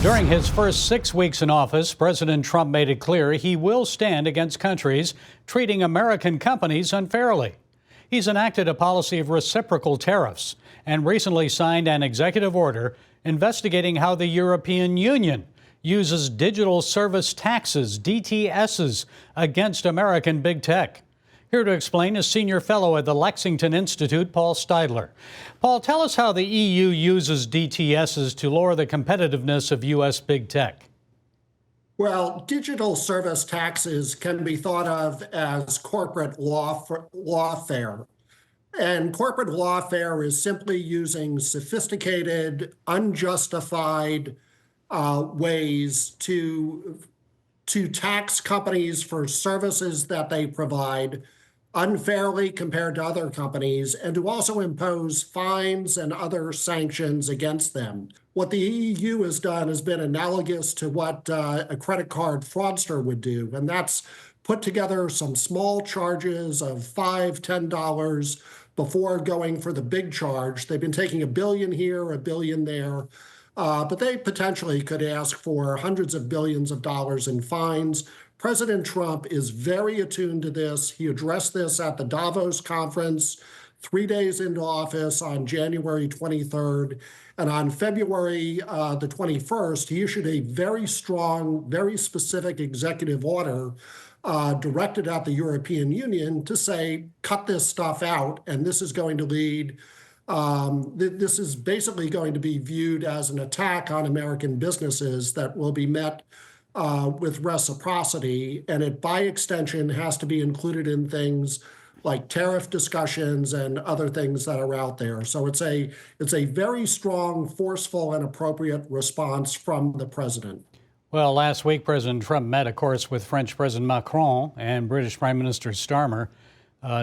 During his first 6 weeks in office, President Trump made it clear he will stand against countries treating American companies unfairly. He's enacted a policy of reciprocal tariffs and recently signed an executive order investigating how the European Union uses digital service taxes, DTSs, against American big tech. Here to explain is senior fellow at the Lexington Institute, Paul Steidler. Paul, tell us how the EU uses DTSs to lower the competitiveness of U.S. big tech. Well, digital service taxes can be thought of as corporate lawfare. And corporate lawfare is simply using sophisticated, unjustified ways to tax companies for services that they provide unfairly compared to other companies, and to also impose fines and other sanctions against them. What the EU has done has been analogous to what a credit card fraudster would do, and that's put together some small charges of $5, $10 before going for the big charge. They've been taking $1 billion here, $1 billion there, but they potentially could ask for hundreds of billions of dollars in fines. President Trump is very attuned to this. He addressed this at the Davos conference 3 days into office on January 23rd. And on February the 21st, he issued a very strong, very specific executive order directed at the European Union to say, cut this stuff out. And this is going to lead, this is basically going to be viewed as an attack on American businesses that will be met with reciprocity, and it, by extension, has to be included in things like tariff discussions and other things that are out there. So it's a very strong, forceful, and appropriate response from the president. Well, last week, President Trump met, of course, with French President Macron and British Prime Minister Starmer.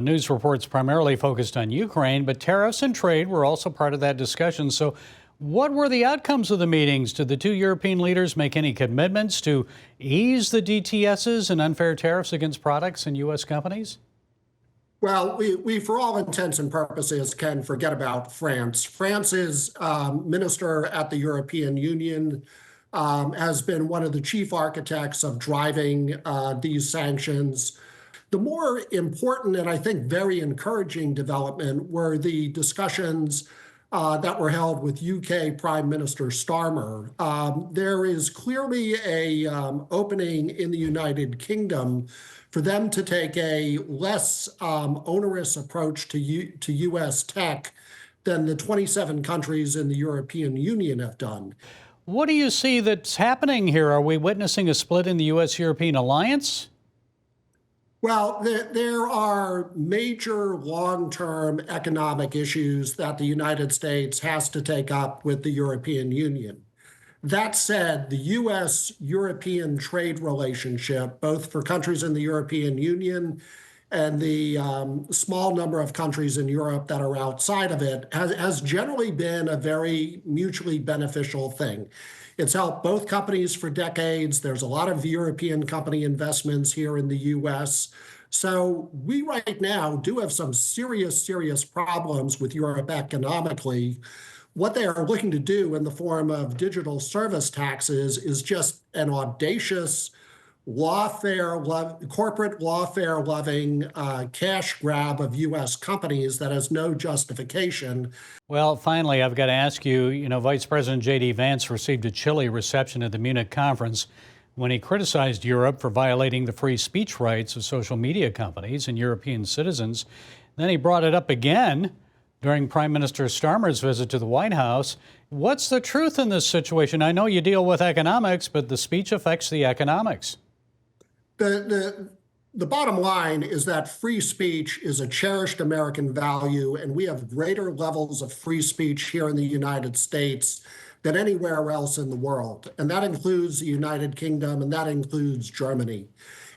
News reports primarily focused on Ukraine, but tariffs and trade were also part of that discussion. So what were the outcomes of the meetings? Did the two European leaders make any commitments to ease the DTSs and unfair tariffs against products and U.S. companies? Well, we, for all intents and purposes, can forget about France. France's minister at the European Union has been one of the chief architects of driving these sanctions. The more important and I think very encouraging development were the discussions that were held with UK Prime Minister Starmer. There is clearly a opening in the United Kingdom for them to take a less onerous approach to U.S. tech than the 27 countries in the European Union have done. What do you see that's happening here? Are we witnessing a split in the U.S.-European alliance? Well, there are major long-term economic issues that the United States has to take up with the European Union. That said, the U.S.-European trade relationship, both for countries in the European Union and the small number of countries in Europe that are outside of it, has generally been a very mutually beneficial thing. It's helped both companies for decades. There's a lot of European company investments here in the U.S. So we right now do have some serious problems with Europe economically. What they are looking to do in the form of digital service taxes is just an audacious corporate lawfare-loving cash grab of U.S. companies that has no justification. Well, finally, I've got to ask you, Vice President J.D. Vance received a chilly reception at the Munich conference when he criticized Europe for violating the free speech rights of social media companies and European citizens. Then he brought it up again during Prime Minister Starmer's visit to the White House. What's the truth in this situation? I know you deal with economics, but the speech affects the economics. The bottom line is that free speech is a cherished American value, and we have greater levels of free speech here in the United States than anywhere else in the world. And that includes the United Kingdom, and that includes Germany.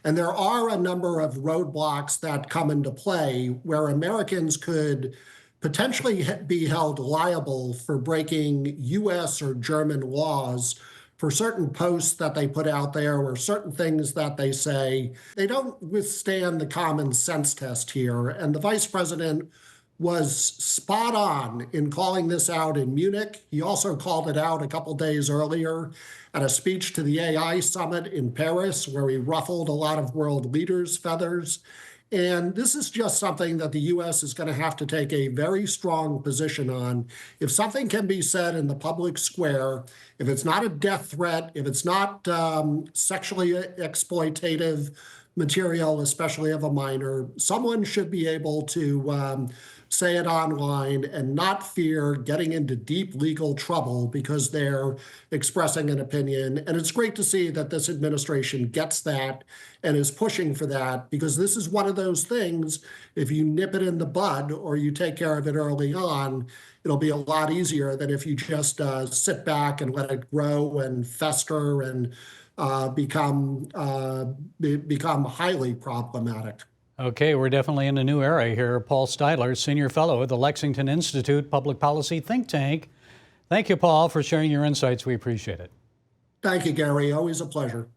And there are a number of roadblocks that come into play where Americans could potentially be held liable for breaking U.S. or German laws for certain posts that they put out there or certain things that they say. They don't withstand the common sense test here. And the vice president was spot on in calling this out in Munich. He also called it out a couple days earlier at a speech to the AI summit in Paris, where he ruffled a lot of world leaders' feathers. And this is just something that the U.S. is going to have to take a very strong position on. If something can be said in the public square, if it's not a death threat, if it's not sexually exploitative material, especially of a minor, someone should be able to say it online and not fear getting into deep legal trouble because they're expressing an opinion. And it's great to see that this administration gets that and is pushing for that, because this is one of those things, if you nip it in the bud or you take care of it early on, it'll be a lot easier than if you just sit back and let it grow and fester and become highly problematic. Okay, we're definitely in a new era here. Paul Steidler, Senior Fellow at the Lexington Institute Public Policy Think Tank. Thank you, Paul, for sharing your insights. We appreciate it. Thank you, Gary. Always a pleasure.